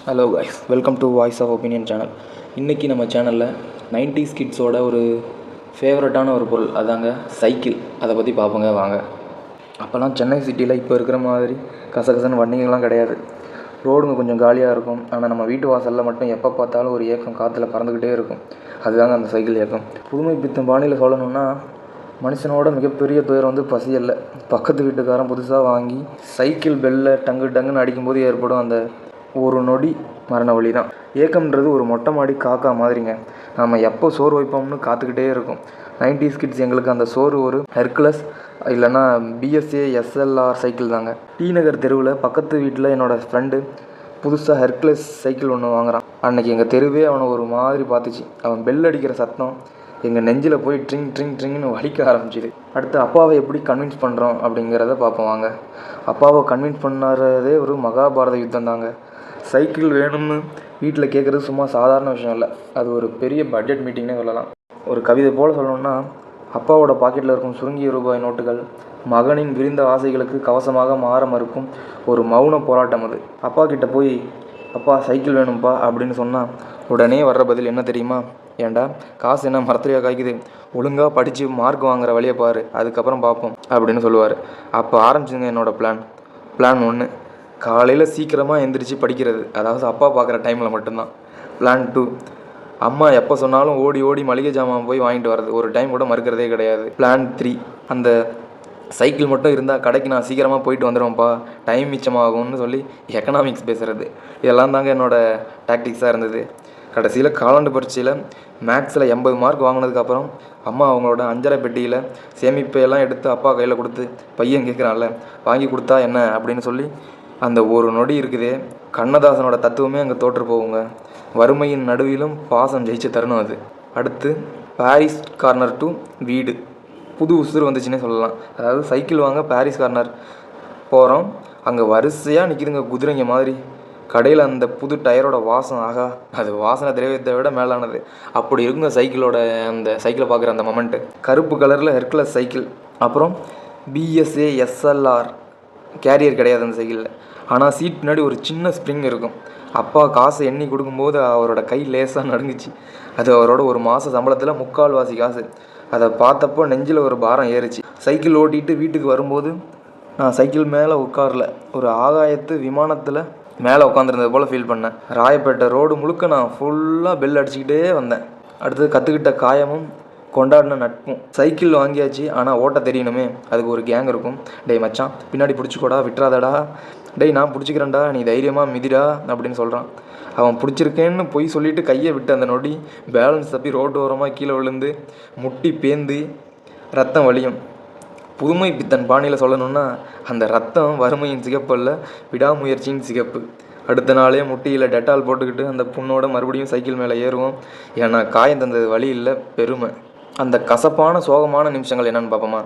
Hello guys, welcome to voice of opinion channel. இன்றைக்கி நம்ம சேனலில் 90s கிட்ஸோட ஒரு ஃபேவரட்டான ஒரு பொருள் அதாங்க சைக்கிள். அதை பற்றி பார்ப்போங்க வாங்க. அப்போல்லாம் சென்னை சிட்டியில் இப்போ இருக்கிற மாதிரி கசகசன்னு வண்டிங்கெல்லாம் கிடையாது. ரோடுங்க கொஞ்சம் காலியாக இருக்கும். ஆனால் நம்ம வீட்டு வாசலில் மட்டும் எப்போ பார்த்தாலும் ஒரு ஏக்கம் காற்றுல பறந்துக்கிட்டே இருக்கும். அதுதாங்க அந்த சைக்கிள் ஏக்கம். புதுமை பித்தம் பாணியில் சொல்லணுன்னா, மனுஷனோட மிகப்பெரிய துயரம் வந்து பசி இல்லை. பக்கத்து வீட்டுக்காரன் புதுசாக வாங்கி சைக்கிள் பெல்லை டங்குன்னு அடிக்கும்போது ஏற்படும் அந்த ஒரு நொடி மரண வழி தான். ஏக்கம்ன்றது ஒரு மொட்டை மாடி காக்கா மாதிரிங்க. நம்ம எப்போ சோறு வைப்போம்னு காத்துக்கிட்டே இருக்கும். 90s கிட்ஸ் எங்களுக்கு அந்த சோறு ஒரு ஹெர்குலஸ் இல்லைன்னா பிஎஸ்ஏ எஸ்எல்ஆர் சைக்கிள் தாங்க. டி நகர் தெருவில் பக்கத்து வீட்டில் என்னோடய ஃப்ரெண்டு புதுசாக ஹெர்குலஸ் சைக்கிள் ஒன்று வாங்குறான். அன்றைக்கி எங்கள் தெருவே அவனை ஒரு மாதிரி பார்த்துச்சு. அவன் பெல் அடிக்கிற சத்தம் எங்கள் நெஞ்சில் போய் ட்ரிங்னு வலிக்க ஆரம்பிச்சிது. அடுத்து அப்பாவை எப்படி கன்வின்ஸ் பண்ணுறோம் அப்படிங்கிறத பார்ப்போம் வாங்க. அப்பாவை கன்வின்ஸ் பண்ணுறதே ஒரு மகாபாரத யுத்தம் தாங்க. சைக்கிள் வேணும்னு வீட்டில் கேட்குறது சும்மா சாதாரண விஷயம் இல்லை, அது ஒரு பெரிய பட்ஜெட் மீட்டிங்னே சொல்லலாம். ஒரு கவிதை போல் சொல்லணும்னா, அப்பாவோட பாக்கெட்டில் இருக்கும் சுருங்கிய ரூபாய் நோட்டுகள் மகனின் விரிந்த ஆசைகளுக்கு கவசமாக மாற மறுக்கும் ஒரு மௌன போராட்டம் அது. அப்பா கிட்ட போய் அப்பா சைக்கிள் வேணும்ப்பா அப்படின்னு சொன்னால் உடனே வர்ற பதில் என்ன தெரியுமா? ஏண்டா காசு என்ன மரத்துலையாக காய்க்குது, ஒழுங்காக படித்து மார்க் வாங்குற வழியை பாரு, அதுக்கப்புறம் பார்ப்போம் அப்படின்னு சொல்லுவார். அப்போ ஆரம்பிச்சுங்க என்னோடய பிளான் 1, காலையில் சீக்கிரமாக எந்திரிச்சு படிக்கிறது, அதாவது அப்பா பார்க்குற டைமில் மட்டும்தான். பிளான் 2, அம்மா எப்போ சொன்னாலும் ஓடி மளிகை ஜாமான் போய் வாங்கிட்டு வர்றது, ஒரு டைம் கூட மறுக்கிறதே கிடையாது. பிளான் 3, அந்த சைக்கிள் மட்டும் இருந்தால் கடைக்கு நான் சீக்கிரமாக போயிட்டு வந்துடுவேன்ப்பா, டைம் மிச்சமாகும்னு சொல்லி எக்கனாமிக்ஸ் பேசுகிறது. இதெல்லாம் தாங்க என்னோடய டாக்டிக்ஸாக இருந்தது. கடைசியில் காலாண்டு பரீட்சையில் மேக்ஸில் 80 மார்க் வாங்கினதுக்கப்புறம் அம்மா அவங்களோட அஞ்சரை பெட்டியில் சேமிப்பையெல்லாம் எடுத்து அப்பா கையில் கொடுத்து, பையன் கேட்குறான்ல வாங்கி கொடுத்தா என்ன அப்படின்னு சொல்லி அந்த ஒரு நொடி இருக்குதே, கண்ணதாசனோட தத்துவமே அங்கே தோற்று போகுங்க. வறுமையின் நடுவிலும் பாசம் ஜெயிச்ச தருணம் அது. அடுத்து பாரிஸ் கார்னர் டு வீடு, புது உசுறு வந்துச்சுன்னே சொல்லலாம். அதாவது சைக்கிள் வாங்க பாரிஸ் கார்னர் போகிறோம், அங்கே வரிசையாக நிற்கிதுங்க குதிரைங்க மாதிரி. கடையில் அந்த புது டயரோட வாசம், ஆகா, அது வாசனை திரவியத்தை விட மேலானது. அப்படி இருக்குங்க சைக்கிளோட அந்த சைக்கிளை பார்க்குற அந்த மொமெண்ட்டு. கருப்பு கலரில் ஹெர்குலஸ் சைக்கிள், அப்புறம் பிஎஸ்ஏ எஸ்எல்ஆர் கேரியர் கிடையாது அந்த சைக்கிளில். ஆனால் சீட் பின்னாடி ஒரு சின்ன ஸ்ப்ரிங் இருக்கும். அப்பா காசை எண்ணி கொடுக்கும்போது அவரோட கை லேசாக நடுங்குச்சு. அது அவரோட ஒரு மாத சம்பளத்தில் 3/4 காசு. அதை பார்த்தப்போ நெஞ்சில் ஒரு பாரம் ஏறிச்சு. சைக்கிள் ஓட்டிகிட்டு வீட்டுக்கு வரும்போது நான் சைக்கிள் மேலே உட்காரல, ஒரு ஆகாயத்து விமானத்தில் மேலே உட்காந்துருந்தது போல் ஃபீல் பண்ணேன். ராயப்பேட்டை ரோடு முழுக்க நான் ஃபுல்லாக பெல் அடிச்சுக்கிட்டே வந்தேன். அடுத்தது கற்றுக்கிட்ட காயமும் கொண்டாடின நட்பும். சைக்கிள் வாங்கியாச்சு, ஆனால் ஓட்ட தெரியணுமே, அதுக்கு ஒரு கேங் இருக்கும். டேய் மச்சான் பின்னாடி பிடிச்சிக்கோடா, விட்டுறாதடா, டேய் நான் பிடிச்சிக்கிறேன்டா, நீ தைரியமாக மிதிடா அப்படின்னு சொல்கிறான். அவன் பிடிச்சிருக்கேன்னு பொய் சொல்லிவிட்டு கையை விட்டு அந்த நொடி பேலன்ஸ் தப்பி ரோட்டு ஓரமாக கீழே விழுந்து முட்டி பேந்து ரத்தம் வலியும். புதுமை பித்தன் பாணியில் சொல்லணுன்னா, அந்த ரத்தம் வறுமையின் சிகப்பு அல்ல, விடாமுயற்சியின் சிகப்பு. அடுத்த நாளே முட்டியில் டெட்டால் போட்டுக்கிட்டு அந்த புண்ணோட மறுபடியும் சைக்கிள் மேலே ஏறுவோம். ஏன்னா காயம் தந்தது வலி இல்லை, பெருமை. அந்த கசப்பான சோகமான நிமிஷங்கள் என்னென்னு பார்ப்போமா?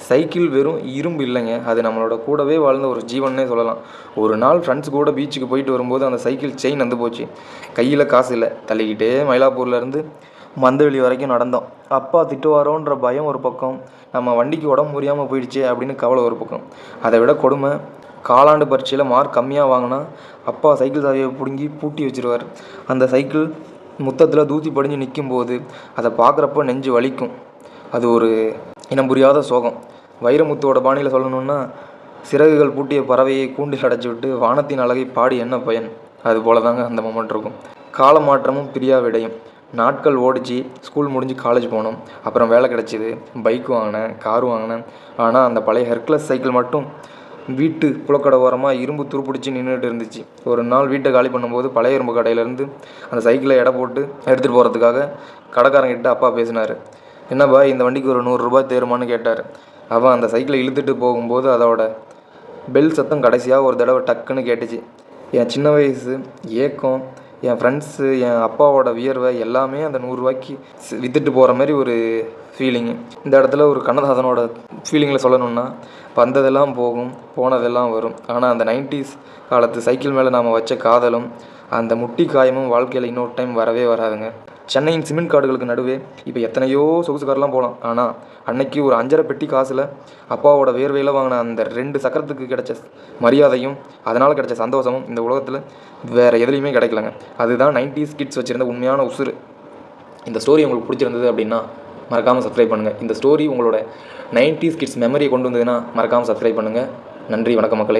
சைக்கிள் வெறும் இரும்பு இல்லைங்க, அது நம்மளோட கூடவே வாழ்ந்த ஒரு ஜீவன்னே சொல்லலாம். ஒரு நாள் ஃப்ரெண்ட்ஸ் கூட பீச்சுக்கு போயிட்டு வரும்போது அந்த சைக்கிள் செயின் வந்து போச்சு. கையில் காசு இல்லை, தள்ளிக்கிட்டே மயிலாப்பூர்லேருந்து மந்தவெளி வரைக்கும் நடந்தோம். அப்பா திட்டுவாரோன்ற பயம் ஒரு பக்கம், நம்ம வண்டிக்கு உடம்பு முடியாமல் போயிடுச்சு அப்படின்னு கவலை ஒரு பக்கம். அதை விட கொடுமை, காலாண்டு பரீட்சையில் மார்க் கம்மியாக வாங்கினா அப்பா சைக்கிள் சாவியை பிடுங்கி பூட்டி வச்சுருவார். அந்த சைக்கிள் முத்தத்தில் தூசி படிஞ்சு நிற்கும்போது அதை பார்க்குறப்ப நெஞ்சு வலிக்கும். அது ஒரு இனம் புரியாத சோகம். வைரமுத்துவோட பாணியில் சொல்லணுன்னா, சிறகுகள் பூட்டிய பறவையை கூண்டில் அடைச்சி விட்டு வானத்தின் அழகை பாடி என்ன பயன், அது போல தாங்க அந்த மொமெண்ட் இருக்கும். காலமாற்றமும் பிரியா விடையும். நாட்கள் ஓடிச்சு, ஸ்கூல் முடிஞ்சு காலேஜ் போனோம், அப்புறம் வேலை கிடச்சிது, பைக் வாங்கினேன், கார் வாங்கினேன். ஆனால் அந்த பழைய ஹெர்குலஸ் சைக்கிள் மட்டும் வீட்டு புழக்கடை ஓரமாக இரும்பு துருப்பிடிச்சி நின்றுட்டு இருந்துச்சு. ஒரு நாள் வீட்டை காலி பண்ணும்போது பழைய இரும்பு கடையிலேருந்து அந்த சைக்கிளை எடை போட்டு எடுத்துகிட்டு போகிறதுக்காக கடைக்காரங்கிட்ட அப்பா பேசினார். என்னப்பா இந்த வண்டிக்கு ஒரு 100 ரூபாய் தேருமான்னு கேட்டார். அவன் அந்த சைக்கிளை இழுத்துட்டு போகும்போது அதோட பெல் சத்தம் கடைசியாக ஒரு தடவை டக்குன்னு கேட்டுச்சு. என் சின்ன வயசு ஏக்கம், என் ஃப்ரெண்ட்ஸு, என் அப்பாவோட வியர்வை எல்லாமே அந்த 100 ரூபாய்க்கு விற்றுட்டு போகிற மாதிரி ஒரு ஃபீலிங்கு. இந்த இடத்துல ஒரு கண்ணதாசனோட ஃபீலிங்கில் சொல்லணுன்னா, வந்ததெல்லாம் போகும், போனதெல்லாம் வரும். ஆனால் அந்த 90s காலத்து சைக்கிள் மேலே நாம் வச்ச காதலும் அந்த முட்டி காயமும் வாழ்க்கையில் இன்னொரு டைம் வரவே வராதுங்க. சென்னையின் சிமெண்ட் காடுகளுக்கு நடுவே இப்போ எத்தனையோ சொகுசு கார்லாம் போகலாம். ஆனால் அன்னைக்கு ஒரு 5.5 பெட்டி காசில் அப்பாவோட வேர்வையில் வாங்கின அந்த 2 சக்கரத்துக்கு கிடைச்ச மரியாதையும் அதனால் கிடைச்ச சந்தோஷமும் இந்த உலகத்தில் வேறு எதுலேயுமே கிடைக்கலங்க. அதுதான் 90s கிட்ஸ் வச்சுருந்த உண்மையான உசுறு. இந்த ஸ்டோரி உங்களுக்கு பிடிச்சிருந்தது அப்படின்னா மறக்காமல் சப்ஸ்கிரைப் பண்ணுங்கள். இந்த ஸ்டோரி உங்களோட 90s கிட்ஸ் மெமரியை கொண்டு வந்ததுன்னா மறக்காமல் சப்ஸ்கிரைப் பண்ணுங்கள். நன்றி, வணக்கம் மக்களே.